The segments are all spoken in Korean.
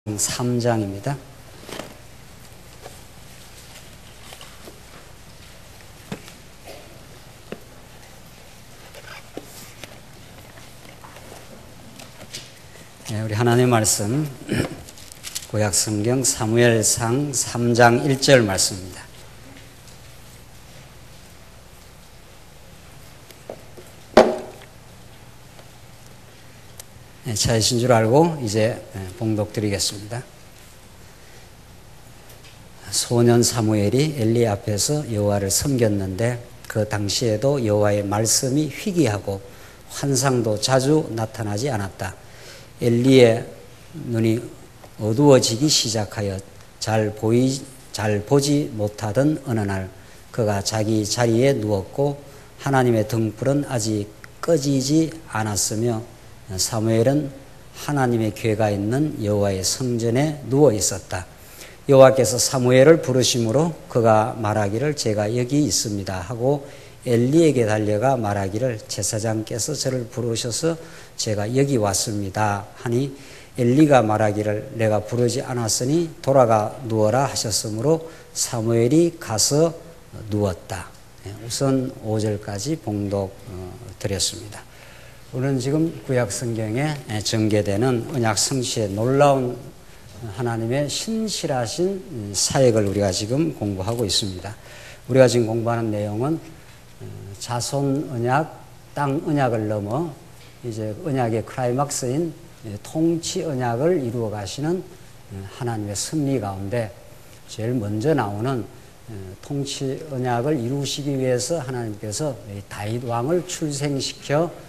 3장입니다. 우리 하나님의 말씀 구약성경 사무엘상 3장 1절 말씀입니다. 찾으신 줄 알고 이제 봉독 드리겠습니다. 소년 사무엘이 엘리 앞에서 여호와를 섬겼는데 그 당시에도 여호와의 말씀이 희귀하고 환상도 자주 나타나지 않았다. 엘리의 눈이 어두워지기 시작하여 잘 보지 못하던 어느 날 그가 자기 자리에 누웠고 하나님의 등불은 아직 꺼지지 않았으며 사무엘은 하나님의 궤가 있는 여호와의 성전에 누워 있었다. 여호와께서 사무엘을 부르심으로 그가 말하기를 제가 여기 있습니다 하고 엘리에게 달려가 말하기를 제사장께서 저를 부르셔서 제가 여기 왔습니다 하니 엘리가 말하기를 내가 부르지 않았으니 돌아가 누워라 하셨으므로 사무엘이 가서 누웠다. 우선 5절까지 봉독 드렸습니다. 오늘은 지금 구약성경에 전개되는 언약 성취의 놀라운 하나님의 신실하신 사역을 우리가 지금 공부하고 있습니다. 우리가 지금 공부하는 내용은 자손 언약, 땅 언약을 넘어 이제 언약의 클라이막스인 통치 언약을 이루어 가시는 하나님의 섭리 가운데 제일 먼저 나오는 통치 언약을 이루시기 위해서 하나님께서 다윗 왕을 출생시켜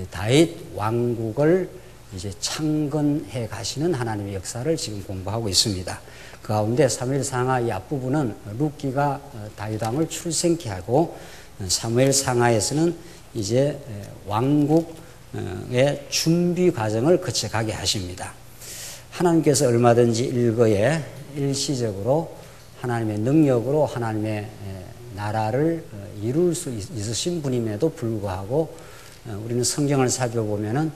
다윗 왕국을 이제 창건해 가시는 하나님의 역사를 지금 공부하고 있습니다. 그 가운데 사무엘상하 이 앞부분은 룻기가 다윗 왕을 출생케 하고 사무엘 상하에서는 이제 왕국의 준비 과정을 거쳐가게 하십니다. 하나님께서 얼마든지 일거에 일시적으로 하나님의 능력으로 하나님의 나라를 이룰 수 있으신 분임에도 불구하고 우리는 성경을 살펴보면은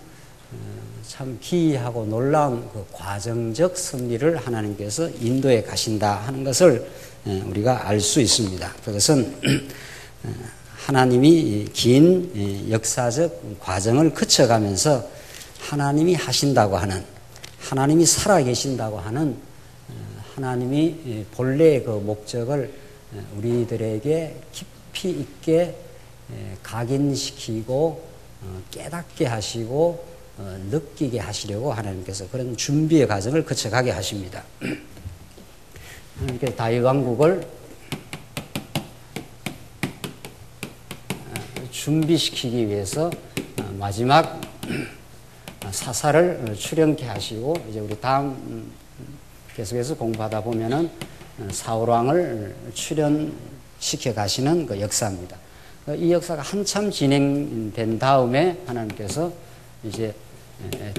참 기이하고 놀라운 그 과정적 섭리를 하나님께서 인도해 가신다 하는 것을 우리가 알 수 있습니다. 그것은 하나님이 긴 역사적 과정을 거쳐가면서 하나님이 하신다고 하는, 하나님이 살아계신다고 하는 하나님이 본래의 그 목적을 우리들에게 깊이 있게 각인시키고 깨닫게 하시고 느끼게 하시려고 하나님께서 그런 준비의 과정을 거쳐가게 하십니다. 하나님께서 다윗 왕국을 준비시키기 위해서 마지막 사사를 출현케 하시고 이제 우리 다음 계속해서 공부하다 보면은 사울 왕을 출현시켜 가시는 그 역사입니다. 이 역사가 한참 진행된 다음에 하나님께서 이제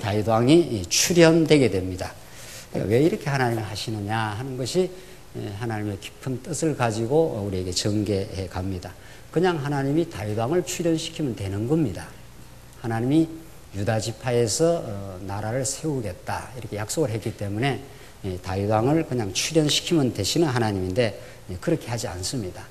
다윗 왕이 출현되게 됩니다. 왜 이렇게 하나님을 하시느냐 하는 것이 하나님의 깊은 뜻을 가지고 우리에게 전개해 갑니다. 그냥 하나님이 다윗 왕을 출현시키면 되는 겁니다. 하나님이 유다 지파에서 나라를 세우겠다 이렇게 약속을 했기 때문에 다윗 왕을 그냥 출현시키면 되시는 하나님인데 그렇게 하지 않습니다.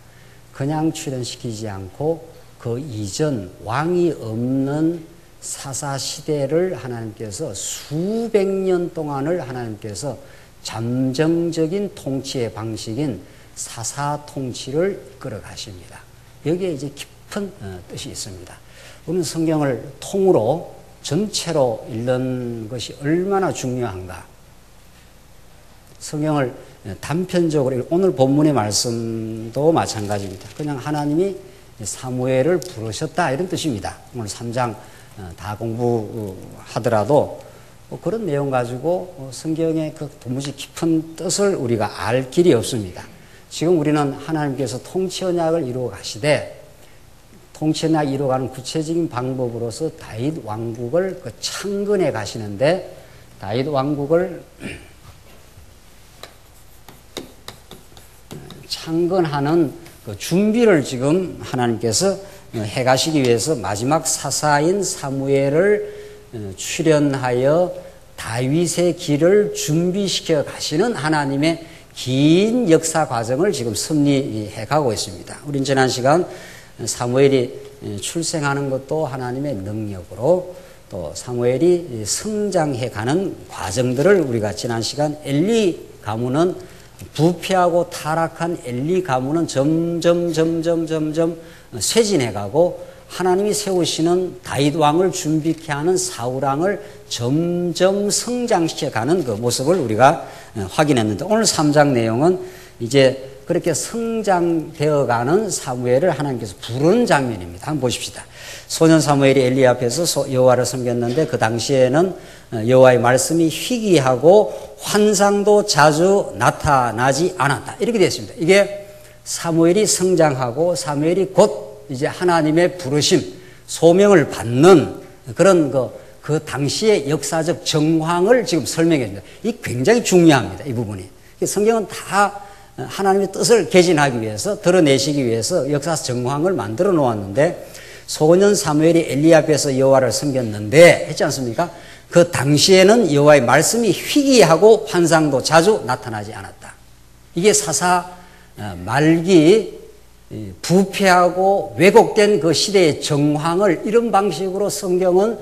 그냥 출현시키지 않고 그 이전 왕이 없는 사사 시대를 하나님께서 수백 년 동안을 하나님께서 잠정적인 통치의 방식인 사사 통치를 이끌어 가십니다. 여기에 이제 깊은 뜻이 있습니다. 우리는 성경을 통으로 전체로 읽는 것이 얼마나 중요한가. 성경을 단편적으로 오늘 본문의 말씀도 마찬가지입니다. 그냥 하나님이 사무엘을 부르셨다 이런 뜻입니다. 오늘 3장 다 공부하더라도 그런 내용 가지고 성경의 그 도무지 깊은 뜻을 우리가 알 길이 없습니다. 지금 우리는 하나님께서 통치 언약을 이루어 가시되 통치 언약 이루어가는 구체적인 방법으로서 다윗 왕국을 그 창건해 가시는데 다윗 왕국을 창건하는 그 준비를 지금 하나님께서 해 가시기 위해서 마지막 사사인 사무엘을 출현하여 다윗의 길을 준비시켜 가시는 하나님의 긴 역사 과정을 지금 섭리해 가고 있습니다. 우린 지난 시간 사무엘이 출생하는 것도 하나님의 능력으로, 또 사무엘이 성장해 가는 과정들을 우리가 지난 시간 엘리 가문은 부패하고 타락한 엘리 가문은 점점 쇠진해 가고 하나님이 세우시는 다윗 왕을 준비케 하는 사울 왕을 점점 성장시켜 가는 그 모습을 우리가 확인했는데, 오늘 3장 내용은 이제 그렇게 성장되어 가는 사무엘을 하나님께서 부르는 장면입니다. 한번 보십시다. 소년 사무엘이 엘리 앞에서 여호와를 섬겼는데 그 당시에는 여호와의 말씀이 희귀하고 환상도 자주 나타나지 않았다. 이렇게 되어 있습니다. 이게 사무엘이 성장하고 사무엘이 곧 이제 하나님의 부르심, 소명을 받는 그런 그 당시의 역사적 정황을 지금 설명해 줍니다. 이 굉장히 중요합니다. 이 부분이. 성경은 다 하나님의 뜻을 개진하기 위해서, 드러내시기 위해서 역사적 정황을 만들어 놓았는데, 소년 사무엘이 엘리 앞에서 여호와를 섬겼는데 했지 않습니까? 그 당시에는 여호와의 말씀이 희귀하고 환상도 자주 나타나지 않았다. 이게 사사 말기 부패하고 왜곡된 그 시대의 정황을 이런 방식으로 성경은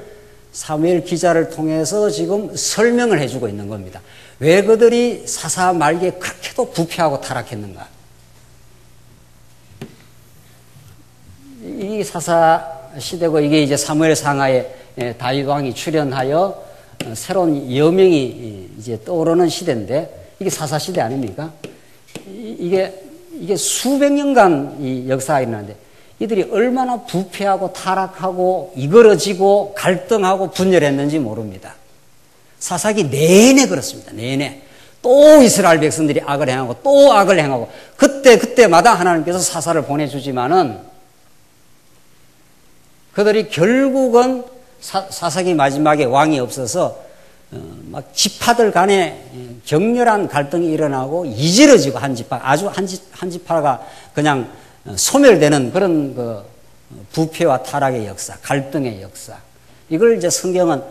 사무엘 기자를 통해서 지금 설명을 해주고 있는 겁니다. 왜 그들이 사사 말기에 그렇게도 부패하고 타락했는가? 이 사사 시대고, 이게 이제 사무엘 상하에 다윗 왕이 출현하여 새로운 여명이 이제 떠오르는 시대인데, 이게 사사 시대 아닙니까? 이게 수백 년간 이 역사가 일어나는데, 이들이 얼마나 부패하고 타락하고 이거러지고 갈등하고 분열했는지 모릅니다. 사사기 내내 그렇습니다. 내내. 또 이스라엘 백성들이 악을 행하고 또 악을 행하고, 그때마다 하나님께서 사사를 보내주지만은 그들이 결국은 사사기 마지막에 왕이 없어서 막 지파들 간에 격렬한 갈등이 일어나고 이지러지고, 한 지파, 아주 한 지파가 그냥 소멸되는 그런 그 부패와 타락의 역사, 갈등의 역사. 이걸 이제 성경은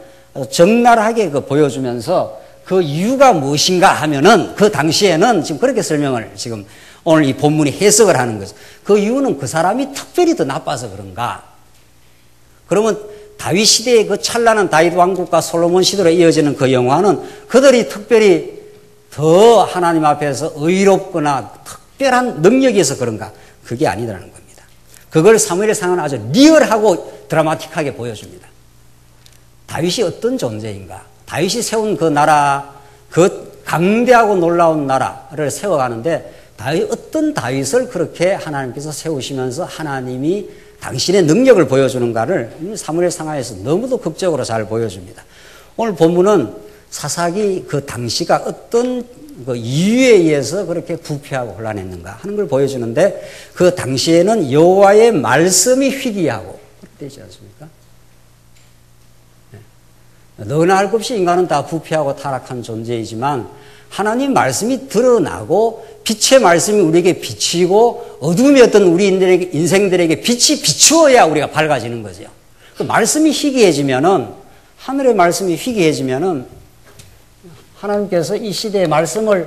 적나라하게 보여주면서 그 이유가 무엇인가 하면은, 그 당시에는 지금 그렇게 설명을 지금 오늘 이 본문이 해석을 하는 거죠. 그 이유는 그 사람이 특별히 더 나빠서 그런가? 그러면 다윗 시대의 그 찬란한 다윗 왕국과 솔로몬 시대로 이어지는 그 영화는 그들이 특별히 더 하나님 앞에서 의롭거나 특별한 능력이 있어서 그런가? 그게 아니라는 겁니다. 그걸 사무엘의 상은 아주 리얼하고 드라마틱하게 보여줍니다. 다윗이 어떤 존재인가? 다윗이 세운 그 나라, 그 강대하고 놀라운 나라를 세워가는데, 어떤 다윗을 그렇게 하나님께서 세우시면서 하나님이 당신의 능력을 보여주는가를 사무엘 상하에서 너무도 극적으로 잘 보여줍니다. 오늘 본문은 사사기 그 당시가 어떤 그 이유에 의해서 그렇게 부패하고 혼란했는가 하는 걸 보여주는데, 그 당시에는 여호와의 말씀이 희귀하고 되지 않습니까? 너나 할 것 없이 인간은 다 부패하고 타락한 존재이지만 하나님 말씀이 드러나고 빛의 말씀이 우리에게 비치고 어둠이었던 우리 인생들에게 빛이 비추어야 우리가 밝아지는 거죠. 그 말씀이 희귀해지면은, 하늘의 말씀이 희귀해지면은 하나님께서 이 시대의 말씀을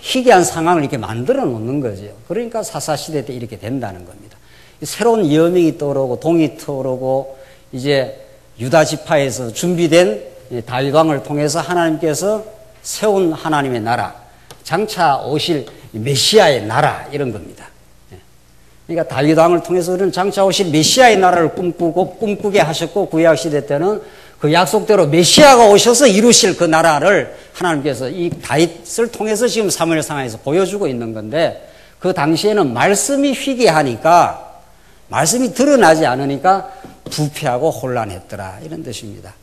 희귀한 상황을 이렇게 만들어 놓는 거죠. 그러니까 사사시대 때 이렇게 된다는 겁니다. 새로운 여명이 떠오르고 동이 떠오르고, 이제 유다 지파에서 준비된 다윗 왕을 통해서 하나님께서 세운 하나님의 나라, 장차 오실 메시아의 나라, 이런 겁니다. 그러니까 다윗 왕을 통해서 우리는 장차 오실 메시아의 나라를 꿈꾸게 하셨고, 구약 시대 때는 그 약속대로 메시아가 오셔서 이루실 그 나라를 하나님께서 이 다윗을 통해서 지금 사무엘 상하에서 보여주고 있는 건데, 그 당시에는 말씀이 희귀하니까, 말씀이 드러나지 않으니까 부패하고 혼란했더라, 이런 뜻입니다.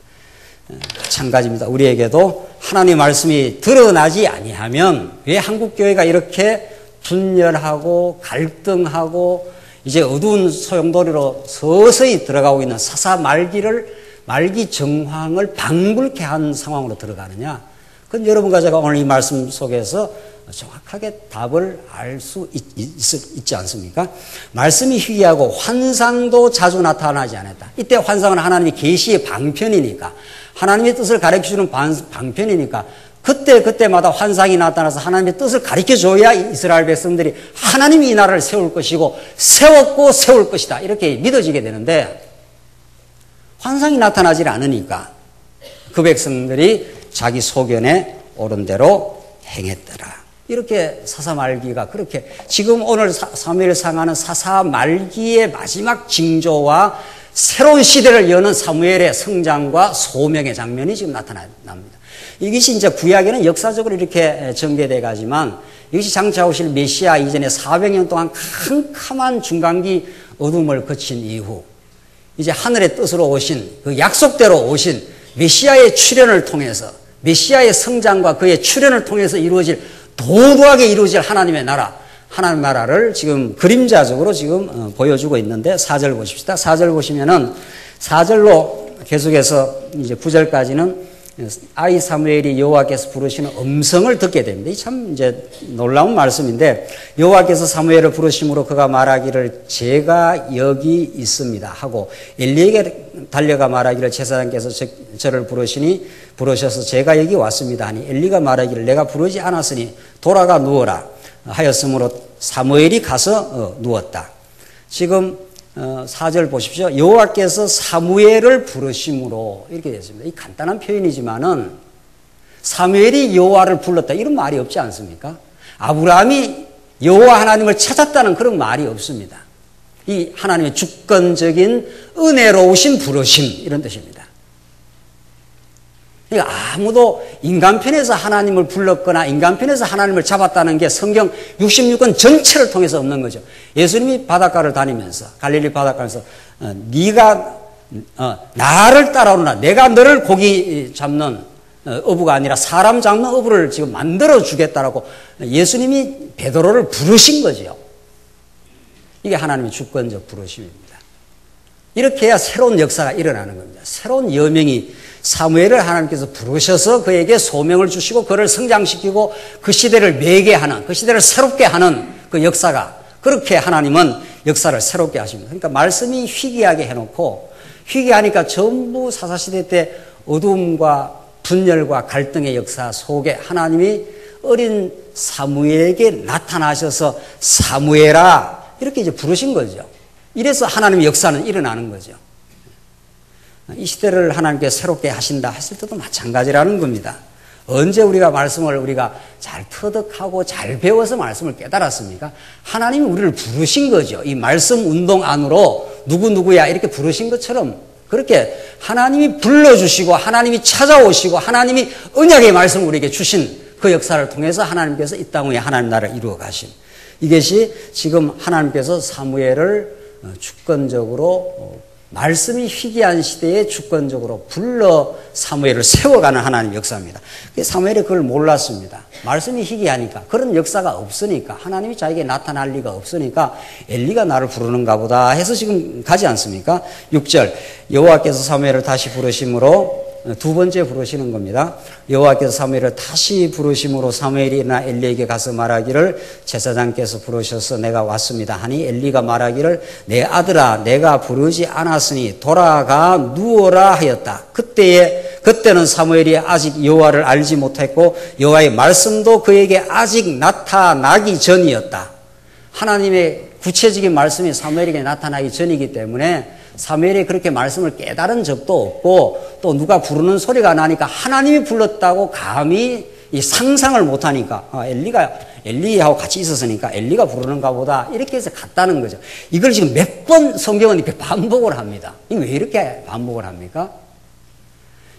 마찬가지입니다. 우리에게도 하나님의 말씀이 드러나지 아니하면 왜 한국교회가 이렇게 분열하고 갈등하고 이제 어두운 소용돌이로 서서히 들어가고 있는 사사 말기 정황을 방불케 한 상황으로 들어가느냐? 그건 여러분과 제가 오늘 이 말씀 속에서 정확하게 답을 알 수 있지 않습니까? 말씀이 희귀하고 환상도 자주 나타나지 않았다. 이때 환상은 하나님의 계시의 방편이니까, 하나님의 뜻을 가르쳐주는 방편이니까 그때마다 환상이 나타나서 하나님의 뜻을 가르쳐줘야 이스라엘 백성들이 하나님이 이 나라를 세울 것이고 세웠고 세울 것이다 이렇게 믿어지게 되는데, 환상이 나타나지 않으니까 그 백성들이 자기 소견에 옳은 대로 행했더라. 이렇게 사사말기가 그렇게 지금 오늘 사무엘상하는 사사말기의 마지막 징조와 새로운 시대를 여는 사무엘의 성장과 소명의 장면이 지금 나타납니다. 이것이 이제 구약에는 역사적으로 이렇게 전개돼 가지만, 이것이 장차 오실 메시아 이전에 400년 동안 캄캄한 중간기 어둠을 거친 이후 이제 하늘의 뜻으로 오신, 그 약속대로 오신 메시아의 출현을 통해서, 메시아의 성장과 그의 출현을 통해서 이루어질, 도도하게 이루어질 하나님의 나라, 하나님 나라를 지금 그림자적으로 지금 보여주고 있는데, 4절 보십시다. 4절 보시면은 4절로 계속해서 이제 9절까지는 아이 사무엘이 여호와께서 부르시는 음성을 듣게 됩니다. 이 참 이제 놀라운 말씀인데, 여호와께서 사무엘을 부르심으로 그가 말하기를 제가 여기 있습니다 하고, 엘리에게 달려가 말하기를 제사장께서 저를 부르셔서 제가 여기 왔습니다 하니, 엘리가 말하기를 내가 부르지 않았으니 돌아가 누워라 하였으므로 사무엘이 가서 누웠다. 지금 4절 보십시오. 여호와께서 사무엘을 부르심으로 이렇게 됐습니다. 이 간단한 표현이지만은 사무엘이 여호와를 불렀다 이런 말이 없지 않습니까? 아브라함이 여호와 하나님을 찾았다는 그런 말이 없습니다. 이 하나님의 주권적인 은혜로우신 부르심 이런 뜻입니다. 그러니까 아무도 인간편에서 하나님을 불렀거나 인간편에서 하나님을 잡았다는 게 성경 66권 전체를 통해서 없는 거죠. 예수님이 바닷가를 다니면서, 갈릴리 바닷가에서 네가 나를 따라오라, 내가 너를 고기 잡는 어부가 아니라 사람 잡는 어부를 지금 만들어 주겠다라고 예수님이 베드로를 부르신 거죠. 이게 하나님의 주권적 부르심입니다. 이렇게 해야 새로운 역사가 일어나는 겁니다. 새로운 여명이, 사무엘을 하나님께서 부르셔서 그에게 소명을 주시고 그를 성장시키고 그 시대를 매개하는, 그 시대를 새롭게 하는 그 역사가, 그렇게 하나님은 역사를 새롭게 하십니다. 그러니까 말씀이 희귀하게 해놓고, 희귀하니까 전부 사사시대 때 어두움과 분열과 갈등의 역사 속에 하나님이 어린 사무엘에게 나타나셔서 사무엘아 이렇게 이제 부르신 거죠. 이래서 하나님의 역사는 일어나는 거죠. 이 시대를 하나님께 새롭게 하신다 했을 때도 마찬가지라는 겁니다. 언제 우리가 말씀을 우리가 잘 터득하고 잘 배워서 말씀을 깨달았습니까? 하나님이 우리를 부르신 거죠. 이 말씀 운동 안으로 누구누구야 이렇게 부르신 것처럼 그렇게 하나님이 불러주시고 하나님이 찾아오시고 하나님이 언약의 말씀을 우리에게 주신 그 역사를 통해서 하나님께서 이 땅 위에 하나님 나라를 이루어 가신, 이것이 지금 하나님께서 사무엘을 주권적으로 말씀이 희귀한 시대에 주권적으로 불러 사무엘을 세워가는 하나님의 역사입니다. 사무엘이 그걸 몰랐습니다. 말씀이 희귀하니까, 그런 역사가 없으니까, 하나님이 자기에게 나타날 리가 없으니까 엘리가 나를 부르는가 보다 해서 지금 가지 않습니까? 6절 여호와께서 사무엘을 다시 부르심으로, 두 번째 부르시는 겁니다. 여호와께서 사무엘을 다시 부르심으로 사무엘이 일어나 엘리에게 가서 말하기를 제사장께서 부르셔서 내가 왔습니다 하니, 엘리가 말하기를 내 아들아 내가 부르지 않았으니 돌아가 누워라 하였다. 그때는 사무엘이 아직 여호와를 알지 못했고 여호와의 말씀도 그에게 아직 나타나기 전이었다. 하나님의 구체적인 말씀이 사무엘에게 나타나기 전이기 때문에 사무엘이 그렇게 말씀을 깨달은 적도 없고, 또 누가 부르는 소리가 나니까 하나님이 불렀다고 감히 이 상상을 못하니까, 엘리하고 같이 있었으니까 엘리가 부르는가 보다 이렇게 해서 갔다는 거죠. 이걸 지금 몇 번 성경은 이렇게 반복을 합니다. 이게 왜 이렇게 반복을 합니까?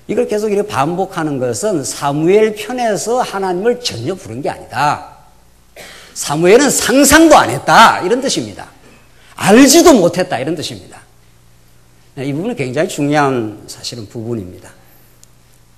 이걸 계속 이렇게 반복하는 것은 사무엘 편에서 하나님을 전혀 부른 게 아니다. 사무엘은 상상도 안 했다 이런 뜻입니다. 알지도 못했다 이런 뜻입니다. 이 부분은 굉장히 중요한 사실은 부분입니다.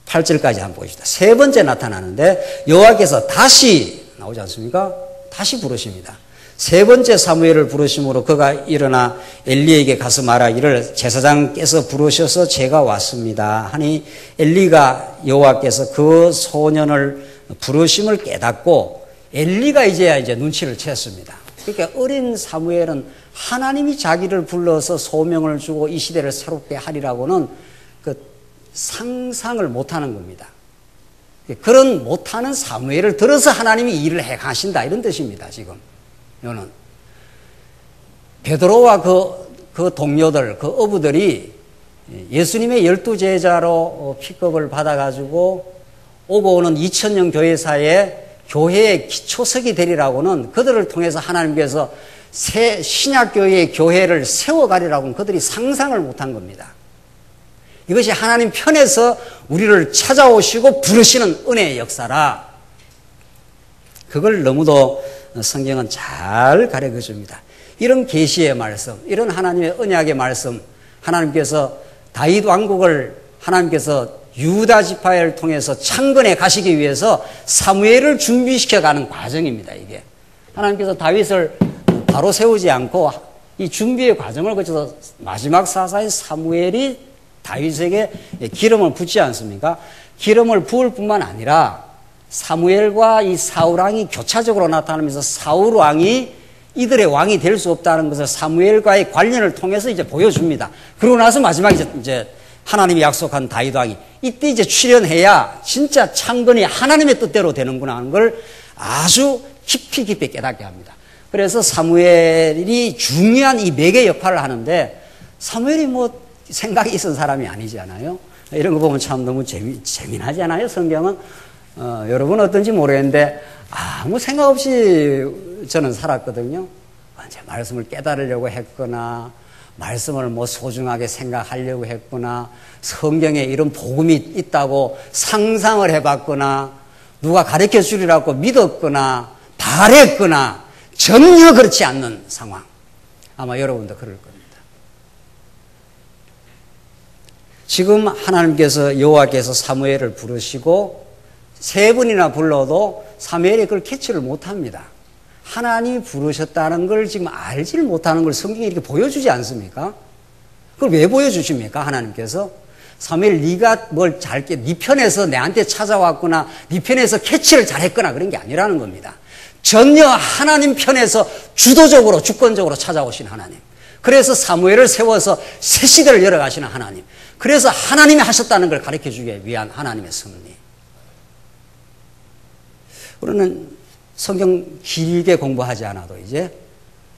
8절까지 한번 보십시다. 세 번째 나타나는데 여호와께서 다시 나오지 않습니까? 다시 부르십니다. 세 번째 사무엘을 부르심으로 그가 일어나 엘리에게 가서 말하기를 제사장께서 부르셔서 제가 왔습니다 하니 엘리가 여호와께서 그 소년을 부르심을 깨닫고 엘리가 이제 눈치를 챘습니다. 그러니까 어린 사무엘은 하나님이 자기를 불러서 소명을 주고 이 시대를 새롭게 하리라고는 그 상상을 못하는 겁니다. 그런 못하는 사무엘을 들어서 하나님이 일을 행하신다 이런 뜻입니다. 지금 이거는 베드로와 그 동료들, 그 어부들이 예수님의 12제자로 픽업을 받아가지고 오고 오는 2000년 교회사에 교회의 기초석이 되리라고는 그들을 통해서 하나님께서 새 신약교회의 교회를 세워가리라고는 그들이 상상을 못한 겁니다. 이것이 하나님 편에서 우리를 찾아오시고 부르시는 은혜의 역사라 그걸 너무도 성경은 잘 가르쳐 줍니다. 이런 계시의 말씀, 이런 하나님의 언약의 말씀, 하나님께서 다윗 왕국을 하나님께서 유다 지파를 통해서 창건해 가시기 위해서 사무엘을 준비시켜가는 과정입니다. 이게 하나님께서 다윗을 바로 세우지 않고 이 준비의 과정을 거쳐서 마지막 사사인 사무엘이 다윗에게 기름을 붓지 않습니까? 기름을 부을 뿐만 아니라 사무엘과 이 사울 왕이 교차적으로 나타나면서 사울 왕이 이들의 왕이 될 수 없다는 것을 사무엘과의 관련을 통해서 이제 보여줍니다. 그러고 나서 마지막에 이제 하나님이 약속한 다윗 왕이 이때 이제 출현해야 진짜 창건이 하나님의 뜻대로 되는구나 하는 걸 아주 깊이 깨닫게 합니다. 그래서 사무엘이 중요한 이 매개 역할을 하는데 사무엘이 뭐 생각이 있은 사람이 아니잖아요. 이런 거 보면 참 너무 재미나지 않아요? 성경은 여러분 어떤지 모르겠는데 아무 생각 없이 저는 살았거든요. 언제 말씀을 깨달으려고 했거나 말씀을 뭐 소중하게 생각하려고 했거나 성경에 이런 복음이 있다고 상상을 해봤거나 누가 가르쳐 주리라고 믿었거나 바랬거나 전혀 그렇지 않는 상황. 아마 여러분도 그럴 겁니다. 지금 하나님께서 여호와께서 사무엘을 부르시고 세 번이나 불러도 사무엘이 그걸 캐치를 못합니다. 하나님이 부르셨다는 걸 지금 알지를 못하는 걸 성경이 이렇게 보여주지 않습니까? 그걸 왜 보여주십니까? 하나님께서 사무엘 네가 뭘 잘게 네 편에서 내한테 찾아왔거나 네 편에서 캐치를 잘했거나 그런 게 아니라는 겁니다. 전혀 하나님 편에서 주도적으로 주권적으로 찾아오신 하나님. 그래서 사무엘을 세워서 새 시대를 열어가시는 하나님. 그래서 하나님이 하셨다는 걸 가르쳐주기 위한 하나님의 섭리. 우리는 성경 길게 공부하지 않아도 이제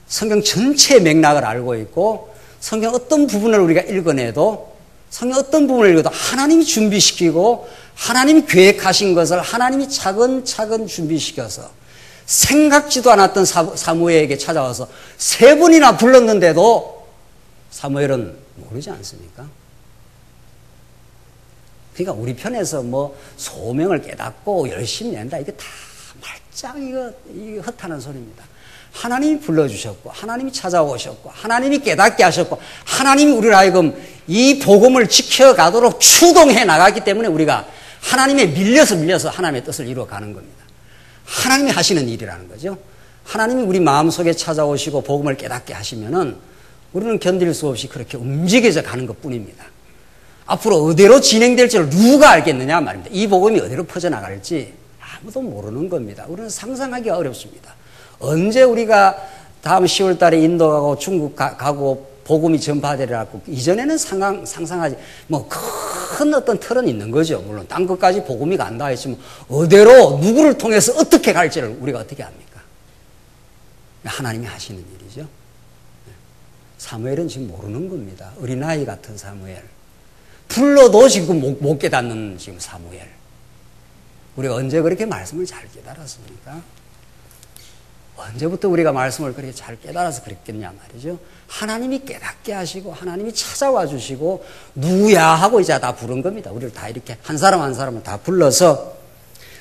성경 전체의 맥락을 알고 있고 성경 어떤 부분을 우리가 읽어내도 성경 어떤 부분을 읽어도 하나님이 준비시키고 하나님이 계획하신 것을 하나님이 차근차근 준비시켜서 생각지도 않았던 사무엘에게 찾아와서 세 번이나 불렀는데도 사무엘은 모르지 않습니까? 그러니까 우리 편에서 뭐 소명을 깨닫고 열심히 낸다 이게 다 말짱 이거 헛하는 소리입니다. 하나님이 불러주셨고 하나님이 찾아오셨고 하나님이 깨닫게 하셨고 하나님이 우리를 하여금 이 복음을 지켜가도록 추동해 나갔기 때문에 우리가 하나님에 밀려서 하나님의 뜻을 이루어가는 겁니다. 하나님이 하시는 일이라는 거죠. 하나님이 우리 마음속에 찾아오시고 복음을 깨닫게 하시면은 우리는 견딜 수 없이 그렇게 움직여져 가는 것뿐입니다. 앞으로 어디로 진행될지를 누가 알겠느냐 말입니다. 이 복음이 어디로 퍼져나갈지 아무도 모르는 겁니다. 우리는 상상하기가 어렵습니다. 언제 우리가 다음 10월 달에 인도 가고 중국 가고 복음이 전파되리라고 이전에는 상상하지 뭐 큰 어떤 틀은 있는 거죠. 물론 땅 끝까지 복음이 간다 했지만 어디로 누구를 통해서 어떻게 갈지를 우리가 어떻게 합니까? 하나님이 하시는 일이죠. 사무엘은 지금 모르는 겁니다. 어린아이 같은 사무엘. 불러도 지금 못 깨닫는 지금 사무엘. 우리가 언제 그렇게 말씀을 잘 깨달았습니까? 언제부터 우리가 말씀을 그렇게 잘 깨달아서 그랬겠냐 말이죠. 하나님이 깨닫게 하시고 하나님이 찾아와 주시고 누구야 하고 이제 다 부른 겁니다. 우리를 다 이렇게 한 사람 한 사람을 다 불러서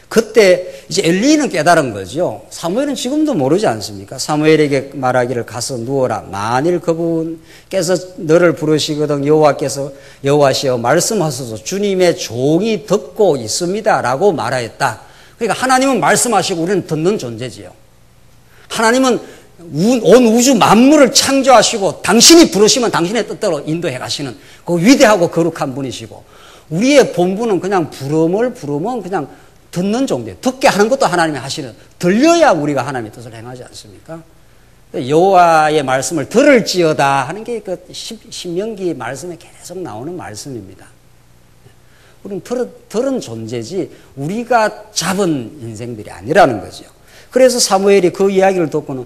그때 이제 엘리는 깨달은 거죠. 사무엘은 지금도 모르지 않습니까? 사무엘에게 말하기를 가서 누워라. 만일 그분께서 너를 부르시거든 여호와시여 말씀하소서 주님의 종이 듣고 있습니다 라고 말하였다. 그러니까 하나님은 말씀하시고 우리는 듣는 존재지요. 하나님은 온 우주 만물을 창조하시고 당신이 부르시면 당신의 뜻대로 인도해 가시는 그 위대하고 거룩한 분이시고, 우리의 본분은 그냥 부르면 그냥 듣는 정도예요. 듣게 하는 것도 하나님이 하시는, 들려야 우리가 하나님의 뜻을 행하지 않습니까? 여호와의 말씀을 들을지어다 하는 게 그 신명기 말씀에 계속 나오는 말씀입니다. 우리는 들은 존재지 우리가 잡은 인생들이 아니라는 거죠. 그래서 사무엘이 그 이야기를 듣고는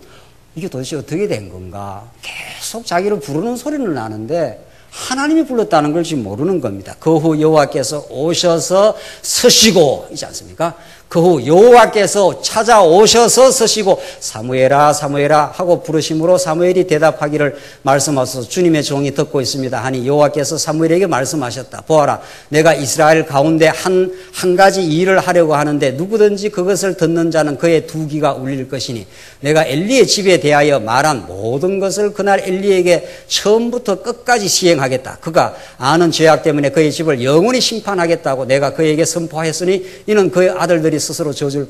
이게 도대체 어떻게 된 건가? 계속 자기를 부르는 소리는 나는데 하나님이 불렀다는 걸 지금 모르는 겁니다. 그 후 여호와께서 오셔서 서시고 있지 않습니까? 그 후 여호와께서 찾아오셔서 서시고 사무엘아 사무엘아 하고 부르심으로 사무엘이 대답하기를 말씀하소서 주님의 종이 듣고 있습니다 하니 여호와께서 사무엘에게 말씀하셨다. 보아라, 내가 이스라엘 가운데 한 가지 일을 하려고 하는데 누구든지 그것을 듣는 자는 그의 두 귀가 울릴 것이니 내가 엘리의 집에 대하여 말한 모든 것을 그날 엘리에게 처음부터 끝까지 시행하겠다. 그가 아는 죄악 때문에 그의 집을 영원히 심판하겠다고 내가 그에게 선포했으니 이는 그의 아들들이 스스로 저주를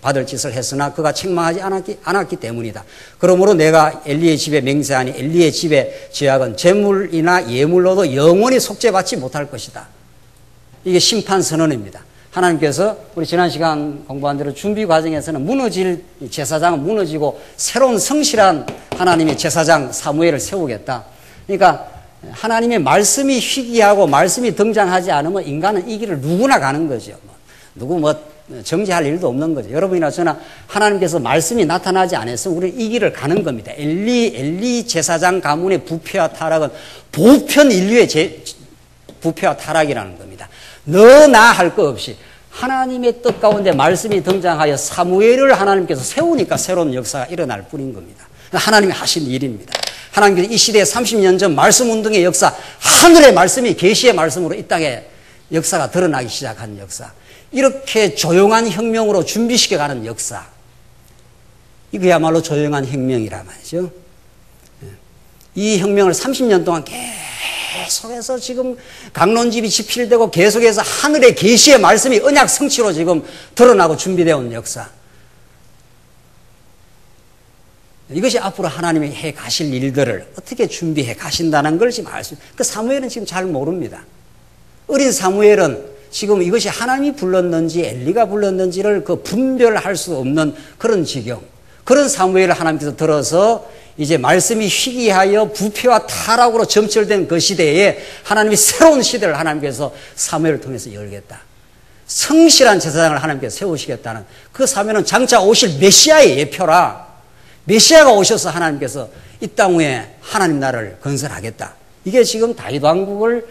받을 짓을 했으나 그가 책망하지 않았기 때문이다. 그러므로 내가 엘리의 집에 맹세하니 엘리의 집의 죄악은 재물이나 예물로도 영원히 속죄받지 못할 것이다. 이게 심판 선언입니다. 하나님께서 우리 지난 시간 공부한 대로 준비 과정에서는 무너질 제사장은 무너지고 새로운 성실한 하나님의 제사장 사무엘을 세우겠다. 그러니까 하나님의 말씀이 희귀하고 말씀이 등장하지 않으면 인간은 이 길을 누구나 가는 거죠. 누구 정지할 일도 없는 거죠. 여러분이나 저나 하나님께서 말씀이 나타나지 않았으면 우리는 이 길을 가는 겁니다. 엘리 제사장 가문의 부패와 타락은 보편 인류의 부패와 타락이라는 겁니다. 너나 할 것 없이 하나님의 뜻 가운데 말씀이 등장하여 사무엘을 하나님께서 세우니까 새로운 역사가 일어날 뿐인 겁니다. 하나님이 하신 일입니다. 하나님께서 이 시대에 30년 전 말씀 운동의 역사, 하늘의 말씀이 계시의 말씀으로 이 땅에 역사가 드러나기 시작한 역사, 이렇게 조용한 혁명으로 준비시켜가는 역사, 이거야말로 조용한 혁명이란 말이죠. 이 혁명을 30년 동안 계속해서 지금 강론집이 집필되고 계속해서 하늘의 계시의 말씀이 언약 성취로 지금 드러나고 준비되어 온 역사, 이것이 앞으로 하나님이 해 가실 일들을 어떻게 준비해 가신다는 걸 지금 알 수 있어요. 그 사무엘은 지금 잘 모릅니다. 어린 사무엘은 지금 이것이 하나님이 불렀는지 엘리가 불렀는지를 그 분별할 수 없는 그런 지경, 그런 사무엘을 하나님께서 들어서 이제 말씀이 희귀하여 부패와 타락으로 점철된 그 시대에 하나님이 새로운 시대를 하나님께서 사무엘을 통해서 열겠다. 성실한 제사장을 하나님께서 세우시겠다는 그 사무엘은 장차 오실 메시아의 예표라. 메시아가 오셔서 하나님께서 이 땅 위에 하나님 나라를 건설하겠다. 이게 지금 다윗 왕국을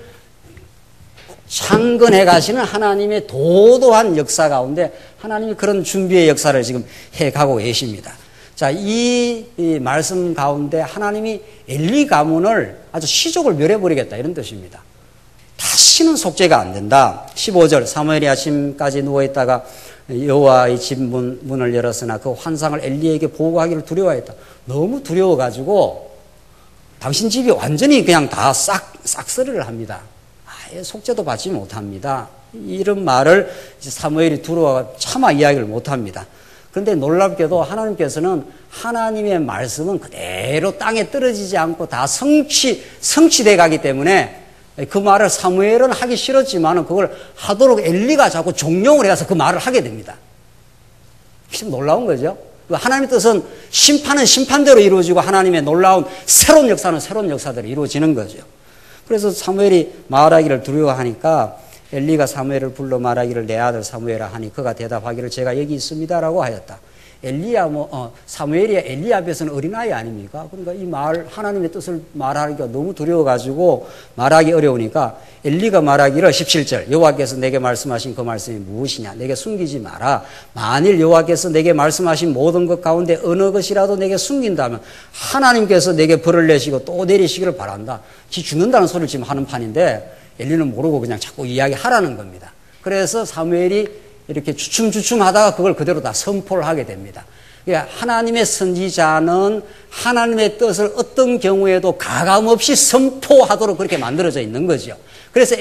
창건해 가시는 하나님의 도도한 역사 가운데 하나님이 그런 준비의 역사를 지금 해 가고 계십니다. 자, 이 말씀 가운데 하나님이 엘리 가문을 아주 시족을 멸해버리겠다 이런 뜻입니다. 다시는 속죄가 안 된다. 15절 사무엘이 아침까지 누워있다가 여호와의 집 문을 열었으나 그 환상을 엘리에게 보고하기를 두려워했다. 너무 두려워가지고 당신 집이 완전히 그냥 다 싹쓸이를 합니다. 아예 속죄도 받지 못합니다. 이런 말을 사무엘이 두려워 차마 이야기를 못합니다. 그런데 놀랍게도 하나님께서는 하나님의 말씀은 그대로 땅에 떨어지지 않고 다 성취돼 가기 때문에 그 말을 사무엘은 하기 싫었지만 그걸 하도록 엘리가 자꾸 종용을 해서 그 말을 하게 됩니다. 참 놀라운 거죠. 하나님의 뜻은 심판은 심판대로 이루어지고 하나님의 놀라운 새로운 역사는 새로운 역사대로 이루어지는 거죠. 그래서 사무엘이 말하기를 두려워하니까 엘리가 사무엘을 불러 말하기를 내 아들 사무엘아 하니 그가 대답하기를 제가 여기 있습니다라고 하였다. 사무엘이 엘리 앞에서는 어린아이 아닙니까? 그러니까 이 하나님의 뜻을 말하기가 너무 두려워가지고 말하기 어려우니까 엘리가 말하기를 17절 여호와께서 내게 말씀하신 그 말씀이 무엇이냐? 내게 숨기지 마라. 만일 여호와께서 내게 말씀하신 모든 것 가운데 어느 것이라도 내게 숨긴다면 하나님께서 내게 벌을 내시고 또 내리시기를 바란다. 지 죽는다는 소리를 지금 하는 판인데 엘리는 모르고 그냥 자꾸 이야기하라는 겁니다. 그래서 사무엘이 이렇게 주춤주춤 하다가 그걸 그대로 다 선포를 하게 됩니다. 그러니까 하나님의 선지자는 하나님의 뜻을 어떤 경우에도 가감없이 선포하도록 그렇게 만들어져 있는 거죠. 그래서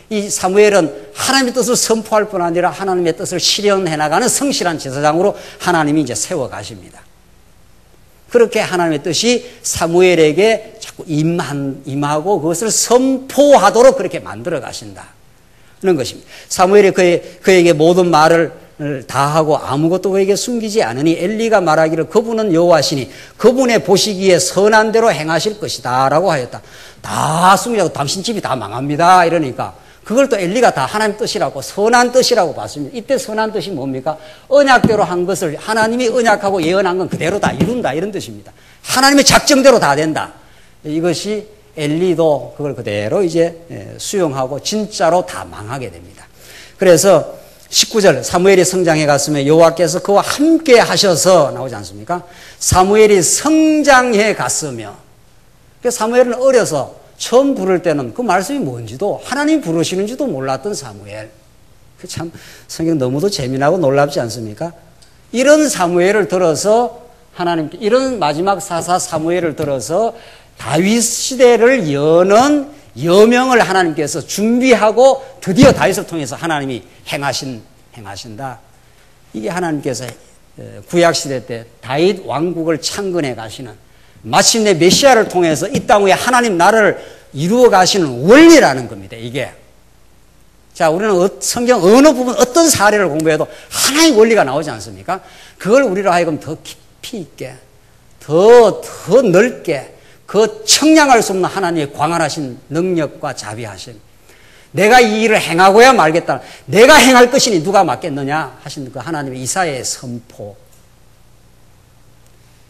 이 사무엘은 하나님의 뜻을 선포할 뿐 아니라 하나님의 뜻을 실현해 나가는 성실한 제사장으로 하나님이 이제 세워 가십니다. 그렇게 하나님의 뜻이 사무엘에게 자꾸 임하고 그것을 선포하도록 그렇게 만들어 가신다. 그런 것입니다. 사무엘이 그에게 모든 말을 다 하고 아무것도 그에게 숨기지 않으니 엘리가 말하기를 그분은 여호와시니 그분의 보시기에 선한 대로 행하실 것이다 라고 하였다. 다 숨기자고 당신 집이 다 망합니다 이러니까 그걸 또 엘리가 다 하나님 뜻이라고 선한 뜻이라고 봤습니다. 이때 선한 뜻이 뭡니까? 언약대로 한 것을 하나님이 언약하고 예언한 건 그대로 다 이룬다 이런 뜻입니다. 하나님의 작정대로 다 된다. 이것이 엘리도 그걸 그대로 이제 수용하고 진짜로 다 망하게 됩니다. 그래서 19절 사무엘이 성장해 갔으며 여호와께서 그와 함께 하셔서 나오지 않습니까? 사무엘이 성장해 갔으며 사무엘은 어려서 처음 부를 때는 그 말씀이 뭔지도 하나님이 부르시는지도 몰랐던 사무엘. 참 성경 너무도 재미나고 놀랍지 않습니까? 이런 사무엘을 들어서 하나님께 이런 마지막 사사 사무엘을 들어서 다윗 시대를 여는 여명을 하나님께서 준비하고 드디어 다윗을 통해서 하나님이 행하신다. 이게 하나님께서 구약 시대 때 다윗 왕국을 창건해 가시는 마침내 메시아를 통해서 이 땅 위에 하나님 나라를 이루어 가시는 원리라는 겁니다. 이게. 자, 우리는 성경 어느 부분 어떤 사례를 공부해도 하나의 원리가 나오지 않습니까? 그걸 우리로 하여금 더 깊이 있게, 더 넓게, 그 청량할 수 없는 하나님의 광활하신 능력과 자비하심. 내가 이 일을 행하고야 말겠다. 내가 행할 것이니 누가 맡겠느냐 하신 그 하나님의 이사야의 선포.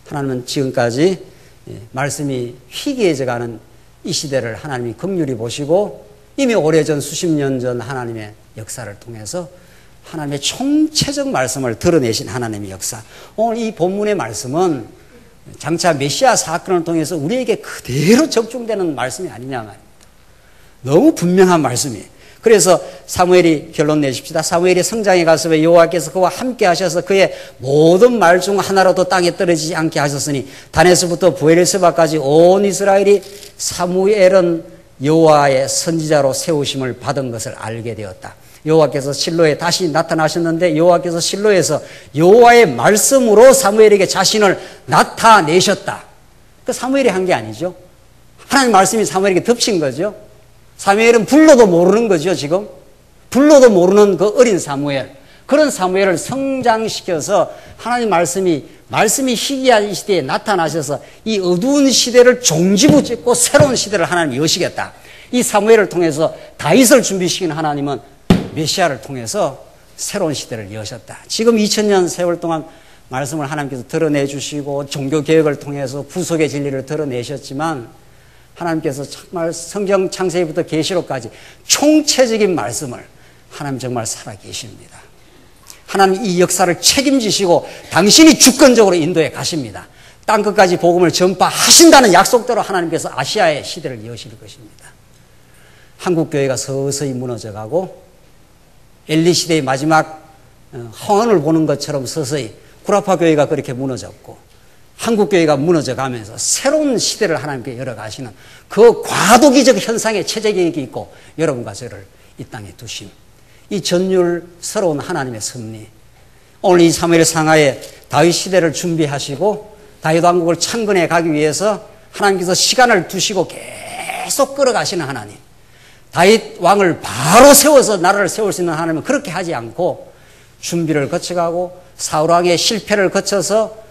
하나님은 지금까지 말씀이 희귀해져가는 이 시대를 하나님이 긍휼히 보시고 이미 오래전 수십 년 전 하나님의 역사를 통해서 하나님의 총체적 말씀을 드러내신 하나님의 역사. 오늘 이 본문의 말씀은 장차 메시아 사건을 통해서 우리에게 그대로 적중되는 말씀이 아니냐 말입니다. 너무 분명한 말씀이에요. 그래서 사무엘이 결론 내십시다. 사무엘이 성장해 갔으며 여호와께서 그와 함께 하셔서 그의 모든 말 중 하나라도 땅에 떨어지지 않게 하셨으니 단에서부터 부엘세바까지 온 이스라엘이 사무엘은 여호와의 선지자로 세우심을 받은 것을 알게 되었다. 여호와께서 실로에 다시 나타나셨는데 여호와께서 실로에서 여호와의 말씀으로 사무엘에게 자신을 나타내셨다. 그 사무엘이 한 게 아니죠. 하나님 말씀이 사무엘에게 덮친 거죠. 사무엘은 불러도 모르는 거죠, 지금. 불러도 모르는 그 어린 사무엘. 그런 사무엘을 성장시켜서 하나님 말씀이 희귀한 이 시대에 나타나셔서 이 어두운 시대를 종지부 찍고 새로운 시대를 하나님이 여시겠다. 이 사무엘을 통해서 다윗을 준비시킨 하나님은 메시아를 통해서 새로운 시대를 여셨다. 지금 2000년 세월 동안 말씀을 하나님께서 드러내 주시고 종교개혁을 통해서 구속의 진리를 드러내셨지만 하나님께서 정말 성경 창세기부터 계시록까지 총체적인 말씀을 하나님 정말 살아계십니다. 하나님 이 역사를 책임지시고 당신이 주권적으로 인도해 가십니다. 땅끝까지 복음을 전파하신다는 약속대로 하나님께서 아시아의 시대를 여실 것입니다. 한국교회가 서서히 무너져가고 엘리 시대의 마지막 황혼을 보는 것처럼 서서히 구라파 교회가 그렇게 무너졌고 한국교회가 무너져가면서 새로운 시대를 하나님께 열어가시는 그 과도기적 현상의 체제계획이 있고 여러분과 저를 이 땅에 두심. 이 전율스러운 하나님의 섭리. 오늘 이 사무엘 상하에 다윗 시대를 준비하시고 다윗 왕국을 창건해 가기 위해서 하나님께서 시간을 두시고 계속 끌어가시는 하나님. 다윗 왕을 바로 세워서 나라를 세울 수 있는 하나님은 그렇게 하지 않고 준비를 거쳐가고 사울 왕의 실패를 거쳐서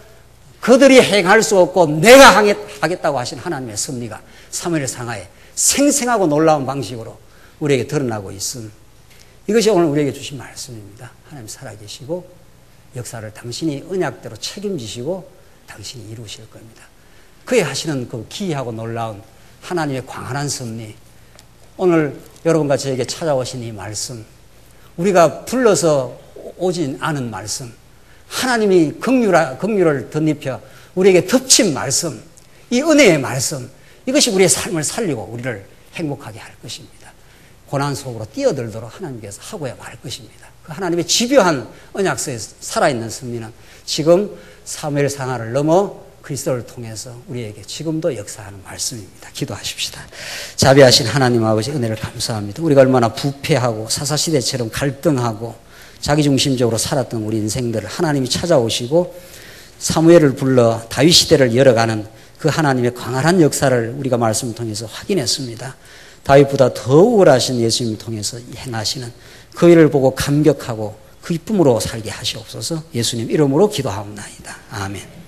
그들이 행할 수 없고 내가 하겠다고 하신 하나님의 섭리가 사무엘 상하에 생생하고 놀라운 방식으로 우리에게 드러나고 있음. 이것이 오늘 우리에게 주신 말씀입니다. 하나님 살아계시고 역사를 당신이 언약대로 책임지시고 당신이 이루실 겁니다. 그에 하시는 그 기이하고 놀라운 하나님의 광활한 섭리. 오늘 여러분과 저에게 찾아오신 이 말씀, 우리가 불러서 오진 않은 말씀, 하나님이 긍휼을 덧입혀 우리에게 덮친 말씀, 이 은혜의 말씀, 이것이 우리의 삶을 살리고 우리를 행복하게 할 것입니다. 고난 속으로 뛰어들도록 하나님께서 하고야 말 것입니다. 그 하나님의 집요한 언약서에 살아있는 섭리는 지금 사무엘 상하를 넘어 그리스도를 통해서 우리에게 지금도 역사하는 말씀입니다. 기도하십시다. 자비하신 하나님 아버지 은혜를 감사합니다. 우리가 얼마나 부패하고 사사시대처럼 갈등하고 자기중심적으로 살았던 우리 인생들을 하나님이 찾아오시고 사무엘을 불러 다윗 시대를 열어가는 그 하나님의 광활한 역사를 우리가 말씀을 통해서 확인했습니다. 다윗보다 더 우월하신 예수님을 통해서 행하시는 그 일을 보고 감격하고 그 기쁨으로 살게 하시옵소서. 예수님 이름으로 기도하옵나이다. 아멘.